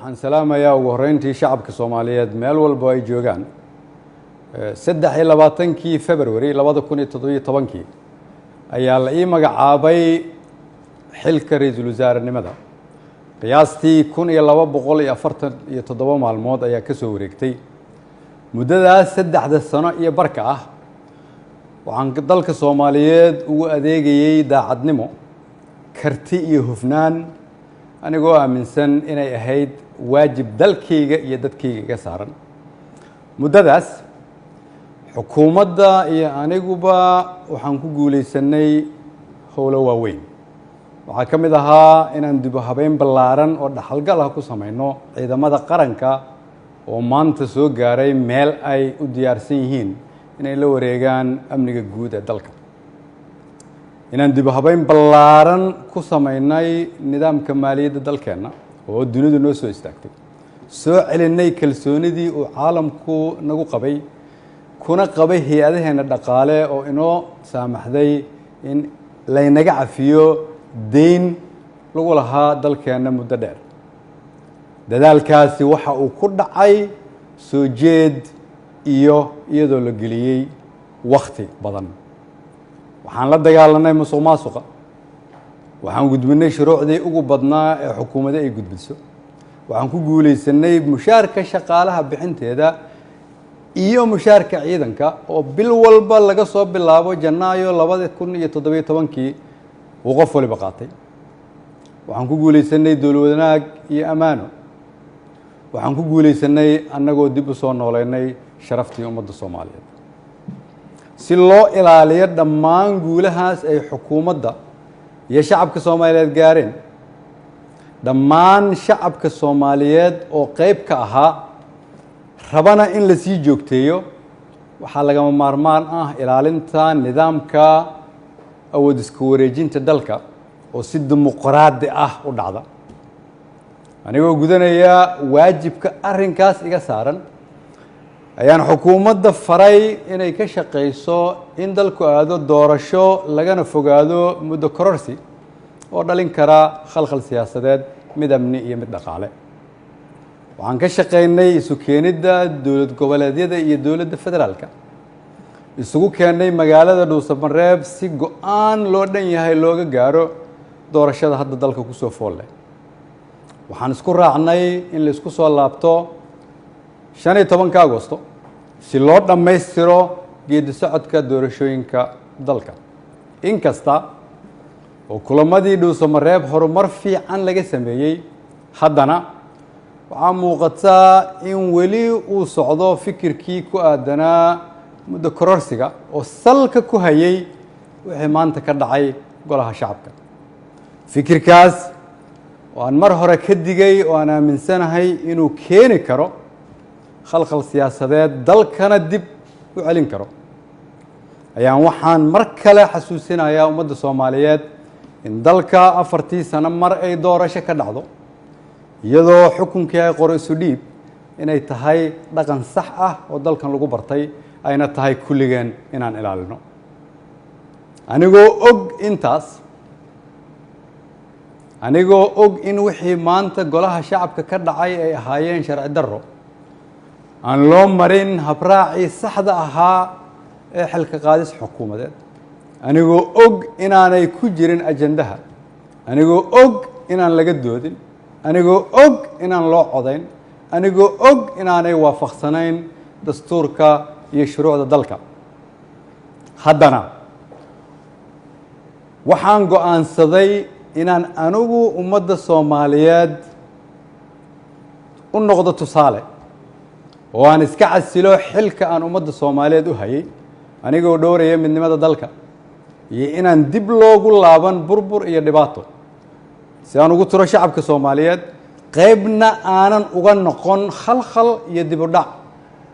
waxaan salaamayaa ugu horeyntii shacabka Soomaaliyeed meel walba ay joogaan 23 February 2017 ayaa la ii magacaabay xilka ra'iisul wasaarenimada qiyaastii 1247 maalmood ayaa ka soo wareegtay muddadaas 3 sano iyo barka ah waxaan dalka Soomaaliyeed ugu adeegayay daacadnimo karti iyo hufnaan anigoo aaminsan inay ahayd waajib dalkayga iyo dadkayga iga saaran muddadaas xukuumadda iyo aniguba waxaan ku guuleysanay howlo waaweyn waxaa ka mid ahaa inaan dib u habeyn ballaaran oo dhaxalgal ah ku samayno ciidamada qaranka oo maanta soo gaaray meel ay u diyaarsan yihiin inay la wareegaan amniga guud ee dalka inaan dib u habeyn ballaaran ku samaynay nidaamka maaliyadda dalkeenna oo dunidu noo soo istaagtay soo celinay kalsoonidii uu caalamku nagu qabay kuna qabay hay'adaheena dhaqaale oo inoo saamaxday in laynaga cafiyo deyn lagu lahaa dalkeenna muddo dheer dadaalkaasi waxa uu ku dhacay soo jeed iyo iyadoo la geliyey wakhti badan waxaan la dagaalanay musuqmaasuqa waxaan gudbinay shuruucdii ugu badnaa ee xukuumadda ay gudbiso waxaan ku guuleysanay mushaarka shaqaalaha bixinteeda iyo mushaarka ciidanka oo bil walba laga soo bilaabo Janaayo 2017 uu qof waliba qaatay waxaan ku guuleysanay dowlad wanaag iyo amaano waxaan ku guuleysanay annagoo dib u soo nooleynay sharaftii ummadda Soomaaliyeed si loo ilaaliyo dhammaan guulahaas ay xukuumadda iyo shacabka Soomaaliyeed gaareen dhammaan shacabka Soomaaliyeed oo qayb ka ahaa rabana in la sii joogteeyo waxaa lagama maarmaan ah ilaalinta nidaamka awood isku wareejinta dalka oo si dimuqraadi ah u dhacda anigoo gudanaya waajibka arrinkaas iga saaran ayaan xukuumadda faray inay ka shaqeyso in dalku aado doorasho lagana fogaado muddo kororsi oo dhalin kara khalkhal siyaasadeed mid amni iyo mid dhaqaale waxaan ka shaqeynay isu keenidda dowlad goboleedyada iyo dowladda federaalka isugu keenay magaalada Dhuusamareeb si go'aan loo dhan yahay looga gaaro doorashada hadda dalka ku soo fool leh waxaan isku raacnay in la isku soo laabto 15 Agoosto si loo dhammaystiro geedi socodka doorashooyinka dalka inkasta oo kulamadii Dhuusamareeb horumar fiican laga sameeyay haddana waxaa muuqata in weli uu socdo fikirkii ku aadanaa muddo kororsiga oo salka ku hayay wixii maanta ka dhacay golaha shacabka fikirkaas oo aan mar hore ka digay oo aan aaminsanahay inuu keeni karo khalkhal siyaasadeed dalkana dib u celin karo ayaan waxaan mar kale xasuusinayaa ummadda Soomaaliyeed in dalka 4 sano mar ay doorasho ka dhacdo iyadoo xukunkii ay qoro isu dhiib inay tahay dhaqan sax ah oo dalkan lagu bartay ayna tahay kulligeen inaan ilaalino anigoo og in wixii maanta golaha shacabka ka dhacay ay ahaayeen sharci darro aan loo marin habraacii saxda ahaa ee xilka qaadis xukuumadeed anigoo og inaanay ku jirin ajandaha anigoo og inaan laga doodin anigoo og inaan loo codayn anigoo og inaanay waafaqsanayn dastuurka iyo shuruucda dalka haddana waxaan go'aansaday inaan anigu ummadda Soomaaliyeed u noqdo tusaale oo aan iska casilo xilka aan ummadda Soomaaliyeed u hayay anigoo dhowraya midnimada dalka iyo inaan dib loogu laaban burbur iyo dhibaato si aan ugu tiro shacabka Soomaaliyeed qaybna aanan uga noqon khalkhal iyo dib u dhac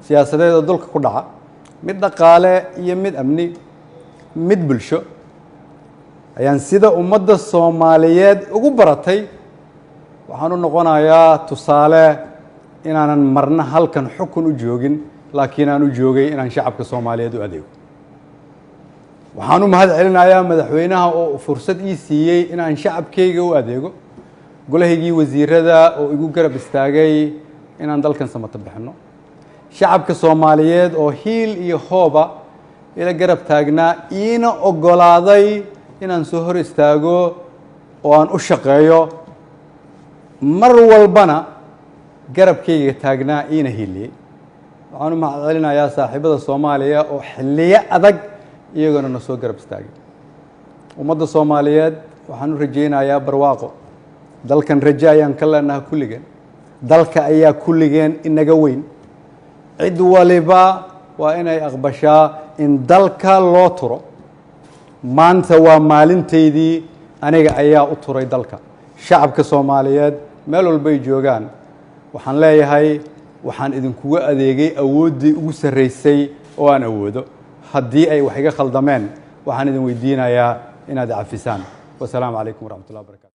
siyaasadeed oo dalka ku dhaca mid dhaqaale iyo mid amni mid bulsho ayaan sida ummadda Soomaaliyeed ugu baratay waxaan u noqonayaa tusaale inaanan marna halkan xukun u joogin laakiin aan u joogay inaan shacabka Soomaaliyeed u adeego waxaan u mahad celinayaa madaxweynaha oo fursad ii siiyay inaan shacabkayga u adeego golahaygii wasiirada oo igu garab istaagay inaan dalkan samata bixino shacabka Soomaaliyeed oo hiil iyo hooba ila garab taagnaa iina ogolaaday inaan soo hor istaago oo aan u shaqeeyo mar walbana garabkayga taagnaa iina hiiliyay waxaan u mahadcelinayaa saaxiibada Soomaaliya oo xilliyo adag iyaguna na soo garab istaagay ummadda Soomaaliyeed waxaan u rajaynayaa barwaaqo dalkan rajo ayaan ka leenahay kulligeen dalka ayaa kulligeen inaga weyn cid waliba waa inay aqbashaa in dalka loo turo maanta waa maalinteydii aniga ayaa u turay dalka shacabka Soomaaliyeed meel walba ay joogaan waxaan leeyahay waxaan idinkugu adeegay awooddii ugu sarreysay oo aan awoodo haddii ay wax iga khaldameen waxaan idin weydiinayaa inaad cafisaan wasalaamu calaykum waraxmatullahi wabarakatu